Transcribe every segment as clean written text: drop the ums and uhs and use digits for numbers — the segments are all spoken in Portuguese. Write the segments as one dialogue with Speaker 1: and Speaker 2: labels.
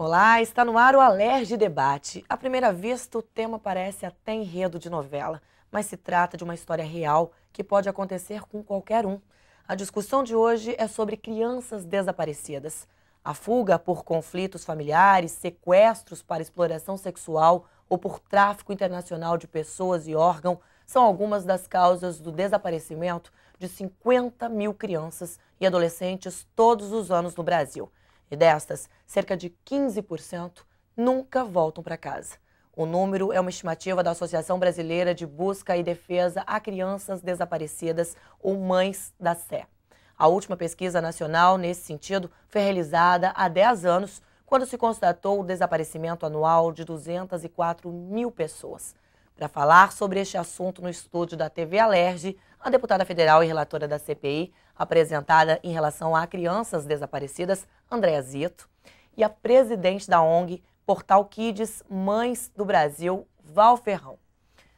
Speaker 1: Olá, está no ar o Alerj Debate. À primeira vista, o tema parece até enredo de novela, mas se trata de uma história real que pode acontecer com qualquer um. A discussão de hoje é sobre crianças desaparecidas. A fuga por conflitos familiares, sequestros para exploração sexual ou por tráfico internacional de pessoas e órgãos são algumas das causas do desaparecimento de 50 mil crianças e adolescentes todos os anos no Brasil. E destas, cerca de 15% nunca voltam para casa. O número é uma estimativa da Associação Brasileira de Busca e Defesa a Crianças Desaparecidas, ou Mães da Sé. A última pesquisa nacional nesse sentido foi realizada há 10 anos, quando se constatou o desaparecimento anual de 204 mil pessoas. Para falar sobre este assunto no estúdio da TV Alerj, a deputada federal e relatora da CPI, apresentada em relação a crianças desaparecidas, Andréa Zito, e a presidente da ONG Portal Kids Mães do Brasil, Val Ferrão.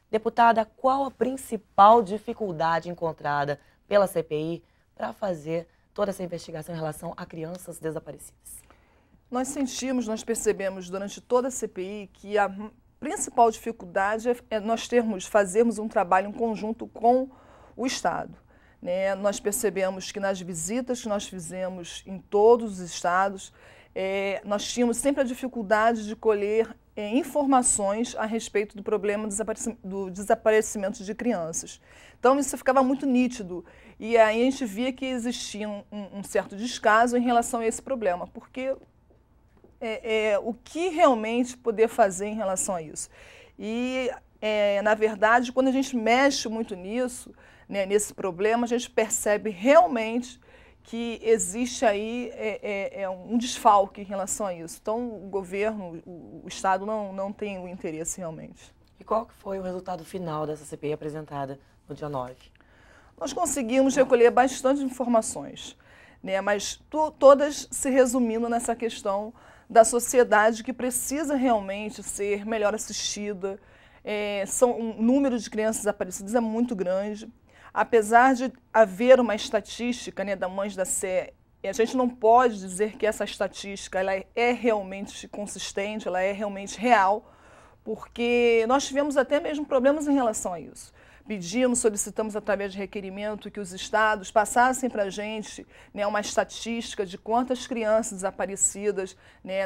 Speaker 1: Deputada, qual a principal dificuldade encontrada pela CPI para fazer toda essa investigação em relação a crianças desaparecidas?
Speaker 2: Nós percebemos durante toda a CPI que a principal dificuldade é nós fazermos um trabalho em conjunto com o Estado. Nós percebemos que nas visitas que nós fizemos em todos os estados, nós tínhamos sempre a dificuldade de colher informações a respeito do problema do desaparecimento de crianças. Então, isso ficava muito nítido. E aí a gente via que existia um certo descaso em relação a esse problema, porque o que realmente poder fazer em relação a isso. E, na verdade, quando a gente mexe muito nisso, nesse problema, a gente percebe realmente que existe aí um desfalque em relação a isso. Então, o governo, o Estado não tem o interesse realmente.
Speaker 1: E qual que foi o resultado final dessa CPI apresentada no dia 9?
Speaker 2: Nós conseguimos recolher bastante informações, mas todas se resumindo nessa questão da sociedade que precisa realmente ser melhor assistida. O número de crianças desaparecidas é muito grande. Apesar de haver uma estatística da Mães da Sé, a gente não pode dizer que essa estatística ela é realmente consistente, ela é realmente real, porque nós tivemos até mesmo problemas em relação a isso. Solicitamos através de requerimento que os estados passassem para a gente uma estatística de quantas crianças desaparecidas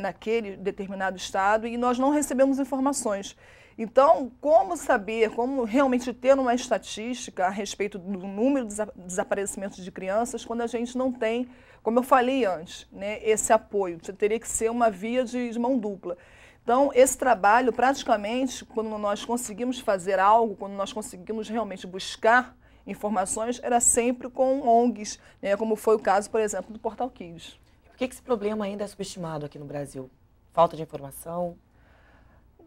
Speaker 2: naquele determinado estado, e nós não recebemos informações. Então, como realmente ter uma estatística a respeito do número de desaparecimentos de crianças quando a gente não tem, como eu falei antes, esse apoio? Teria que ser uma via de mão dupla. Então, esse trabalho, praticamente, quando nós conseguimos fazer algo, quando nós conseguimos realmente buscar informações, era sempre com ONGs, como foi o caso, por exemplo, do Portal Kids.
Speaker 1: Por que esse problema ainda é subestimado aqui no Brasil? Falta de informação?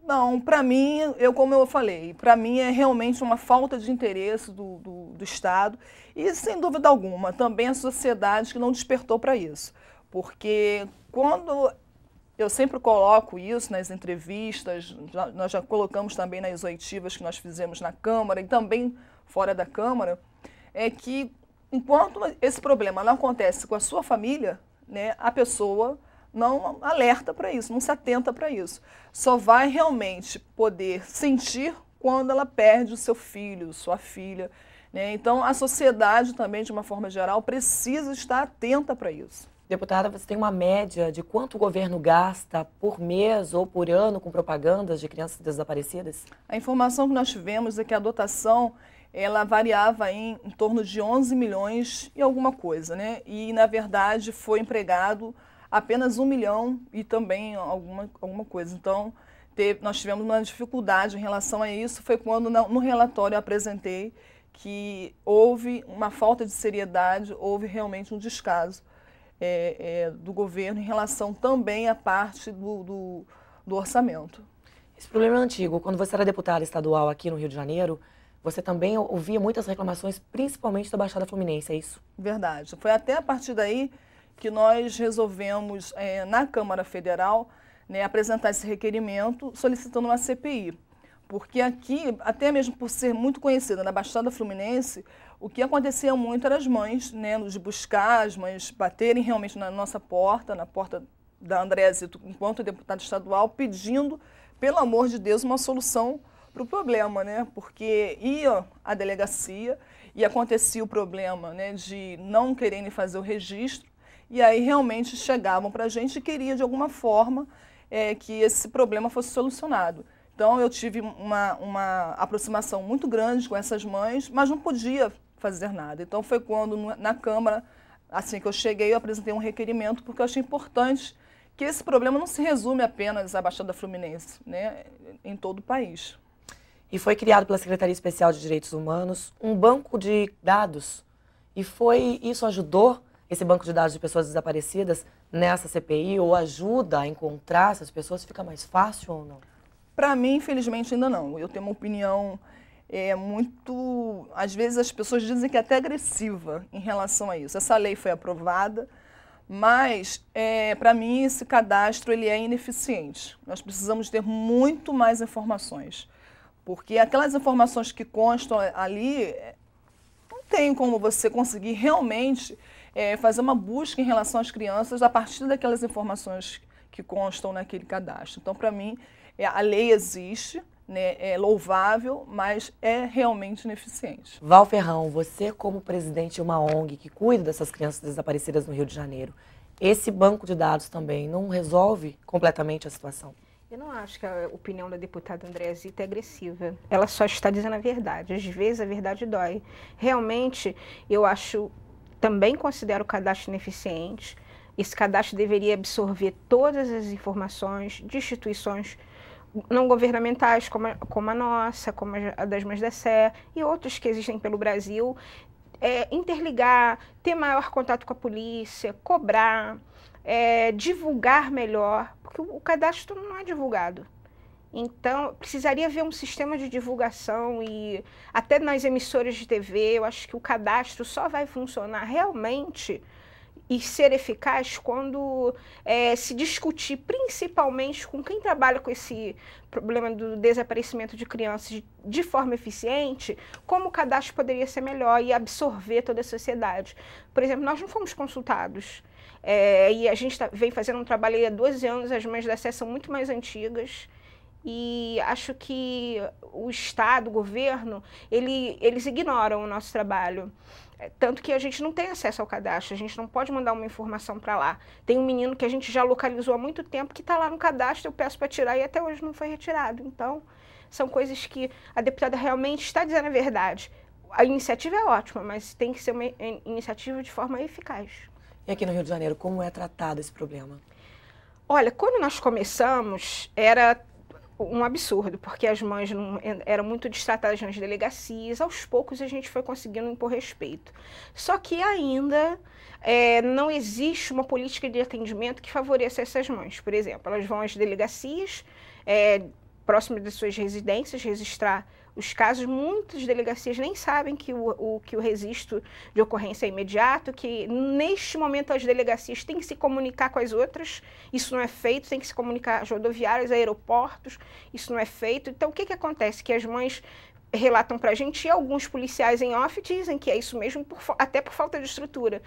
Speaker 2: Não, para mim, como eu falei, para mim é realmente uma falta de interesse do Estado e, sem dúvida alguma, também a sociedade que não despertou para isso. Porque quando eu sempre coloco isso nas entrevistas, nós já colocamos também nas oitivas que nós fizemos na Câmara e também fora da Câmara, é que enquanto esse problema não acontece com a sua família, a pessoa não alerta para isso, não se atenta para isso. Só vai realmente poder sentir quando ela perde o seu filho, sua filha. Então, a sociedade também, de uma forma geral, precisa estar atenta para isso.
Speaker 1: Deputada, você tem uma média de quanto o governo gasta por mês ou por ano com propagandas de crianças desaparecidas?
Speaker 2: A informação que nós tivemos é que a dotação ela variava em torno de 11 milhões e alguma coisa, E, na verdade, foi empregado apenas 1 milhão e também alguma coisa. Então, nós tivemos uma dificuldade em relação a isso. Foi quando, no relatório, eu apresentei que houve uma falta de seriedade, houve realmente um descaso do governo em relação também à parte do orçamento.
Speaker 1: Esse problema é antigo. Quando você era deputada estadual aqui no Rio de Janeiro, você também ouvia muitas reclamações, principalmente da Baixada Fluminense, é isso?
Speaker 2: Verdade. Foi até a partir daí que nós resolvemos, na Câmara Federal, apresentar esse requerimento solicitando uma CPI. Porque aqui, até mesmo por ser muito conhecida na Baixada Fluminense, o que acontecia muito era as mães, de buscar, as mães baterem realmente na nossa porta, na porta da Andréa Zito, enquanto deputada estadual, pedindo, pelo amor de Deus, uma solução para o problema, né? Porque ia à delegacia e acontecia o problema, né, de não quererem fazer o registro, e aí realmente chegavam para a gente e queria, de alguma forma, que esse problema fosse solucionado. Então, eu tive uma aproximação muito grande com essas mães, mas não podia fazer nada. Então, foi quando, na Câmara, assim que eu cheguei, eu apresentei um requerimento, porque eu achei importante que esse problema não se resume apenas à Baixada Fluminense, né, em todo o país.
Speaker 1: E foi criado pela Secretaria Especial de Direitos Humanos um banco de dados. E isso ajudou, esse banco de dados de pessoas desaparecidas, nessa CPI, ou ajuda a encontrar essas pessoas? Fica mais fácil ou não?
Speaker 2: Para mim, infelizmente, ainda não. Eu tenho uma opinião muito... Às vezes as pessoas dizem que é até agressiva em relação a isso. Essa lei foi aprovada, mas, para mim, esse cadastro ele é ineficiente. Nós precisamos ter muito mais informações. Porque aquelas informações que constam ali, não tem como você conseguir realmente fazer uma busca em relação às crianças a partir daquelas informações que constam naquele cadastro. Então, para mim, a lei existe, né, é louvável, mas é realmente ineficiente.
Speaker 1: Val Ferrão, você como presidente de uma ONG que cuida dessas crianças desaparecidas no Rio de Janeiro, esse banco de dados também não resolve completamente a situação?
Speaker 3: Eu não acho que a opinião da deputada Andréa Zito é agressiva. Ela só está dizendo a verdade. Às vezes a verdade dói. Realmente, eu também considero o cadastro ineficiente. Esse cadastro deveria absorver todas as informações de instituições não governamentais, como a nossa, como a das Mães da Sé e outros que existem pelo Brasil. Interligar, ter maior contato com a polícia, cobrar, divulgar melhor, porque o cadastro não é divulgado. Então, precisaria haver um sistema de divulgação e até nas emissoras de TV, eu acho que o cadastro só vai funcionar realmente e ser eficaz quando se discutir, principalmente com quem trabalha com esse problema do desaparecimento de crianças de forma eficiente, como o cadastro poderia ser melhor e absorver toda a sociedade. Por exemplo, nós não fomos consultados. E a gente vem fazendo um trabalho aí há 12 anos, as Mães da Sé são muito mais antigas, e acho que o Estado, o governo, eles ignoram o nosso trabalho. Tanto que a gente não tem acesso ao cadastro, a gente não pode mandar uma informação para lá. Tem um menino que a gente já localizou há muito tempo que está lá no cadastro, eu peço para tirar e até hoje não foi retirado. Então, são coisas que a deputada realmente está dizendo a verdade. A iniciativa é ótima, mas tem que ser uma iniciativa de forma eficaz.
Speaker 1: E aqui no Rio de Janeiro, como é tratado esse problema?
Speaker 3: Olha, quando nós começamos, era um absurdo, porque as mães eram muito destratadas nas delegacias. Aos poucos a gente foi conseguindo impor respeito. Só que ainda não existe uma política de atendimento que favoreça essas mães. Por exemplo, elas vão às delegacias, próximo das suas residências, registrar os casos. Muitas delegacias nem sabem que o registro de ocorrência é imediato, que neste momento as delegacias têm que se comunicar com as outras, isso não é feito, tem que se comunicar às rodoviárias, aeroportos, isso não é feito. Então, o que acontece? Que as mães relatam para a gente, e alguns policiais em off dizem que é isso mesmo, até por falta de estrutura.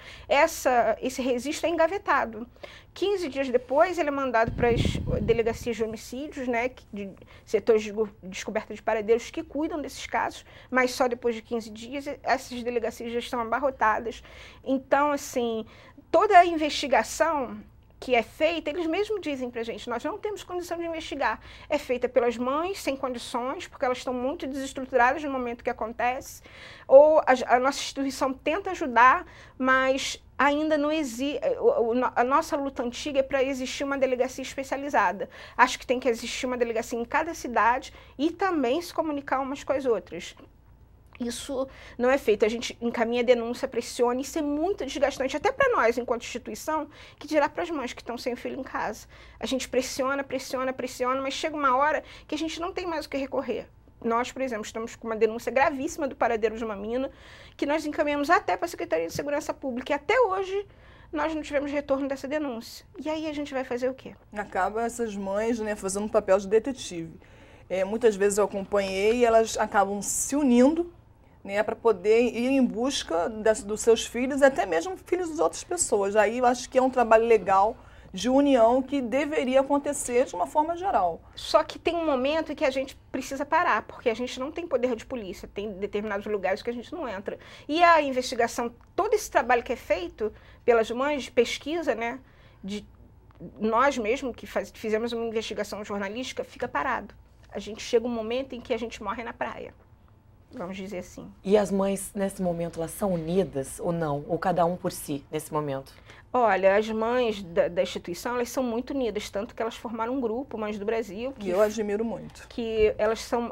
Speaker 3: Esse registro é engavetado. 15 dias depois, ele é mandado para as delegacias de homicídios, né, de setores de descoberta de paradeiros que cuidam desses casos, mas só depois de 15 dias essas delegacias já estão abarrotadas. Então, assim, toda a investigação que é feita, eles mesmos dizem para a gente, nós não temos condição de investigar. É feita pelas mães, sem condições, porque elas estão muito desestruturadas no momento que acontece, ou a nossa instituição tenta ajudar, mas ainda não existe. A nossa luta antiga é para existir uma delegacia especializada. Acho que tem que existir uma delegacia em cada cidade e também se comunicar umas com as outras. Isso não é feito, a gente encaminha denúncia, pressiona, isso é muito desgastante, até para nós, enquanto instituição, que dirá para as mães que estão sem o filho em casa. A gente pressiona, mas chega uma hora que a gente não tem mais o que recorrer. Nós, por exemplo, estamos com uma denúncia gravíssima do paradeiro de uma mina, que nós encaminhamos até para a Secretaria de Segurança Pública, e até hoje nós não tivemos retorno dessa denúncia. E aí a gente vai fazer o quê?
Speaker 2: Acaba essas mães, né, fazendo um papel de detetive. Muitas vezes eu acompanhei e elas acabam se unindo, né, para poder ir em busca dos seus filhos e até mesmo filhos de outras pessoas. Aí eu acho que é um trabalho legal de união que deveria acontecer de uma forma geral.
Speaker 3: Só que tem um momento em que a gente precisa parar, porque a gente não tem poder de polícia, tem determinados lugares que a gente não entra. E a investigação, todo esse trabalho que é feito pelas mães de pesquisa, né, de nós mesmos que fizemos uma investigação jornalística, fica parado. A gente chega um momento em que a gente morre na praia, vamos dizer assim.
Speaker 1: E as mães, nesse momento, elas são unidas ou não? Ou cada um por si, nesse momento?
Speaker 3: Olha, as mães da instituição, elas são muito unidas, tanto que elas formaram um grupo, Mães do Brasil.
Speaker 2: Que eu admiro muito.
Speaker 3: Que elas são,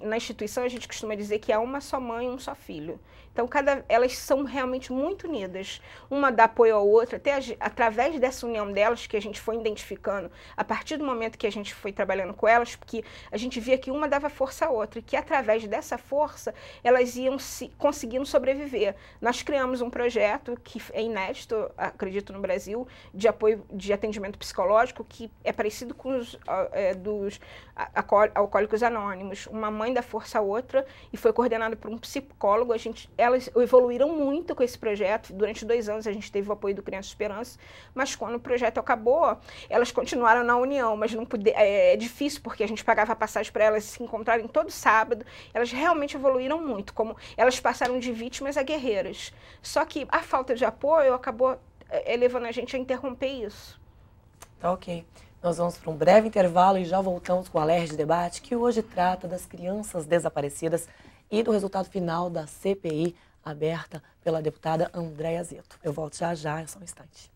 Speaker 3: na instituição a gente costuma dizer que há uma só mãe, um só filho. Então, elas são realmente muito unidas. Uma dá apoio à outra, até através dessa união delas, que a gente foi identificando, a partir do momento que a gente foi trabalhando com elas, porque a gente via que uma dava força à outra, e que através dessa força, elas iam conseguindo sobreviver. Nós criamos um projeto que é inédito, acredito, no Brasil, de apoio de atendimento psicológico, que é parecido com os dos alcoólicos anônimos. Uma mãe dá força à outra, e foi coordenado por um psicólogo. Elas evoluíram muito com esse projeto. Durante 2 anos a gente teve o apoio do Criança Esperança, mas quando o projeto acabou, elas continuaram na união, mas não é difícil, porque a gente pagava a passagem para elas se encontrarem todo sábado. Elas realmente evoluíram muito, como elas passaram de vítimas a guerreiras. Só que a falta de apoio acabou levando a gente a interromper isso.
Speaker 1: Tá ok. Nós vamos para um breve intervalo e já voltamos com o Alerj Debate, que hoje trata das crianças desaparecidas e do resultado final da CPI aberta pela deputada Andréa Zito. Eu volto já já, é só um instante.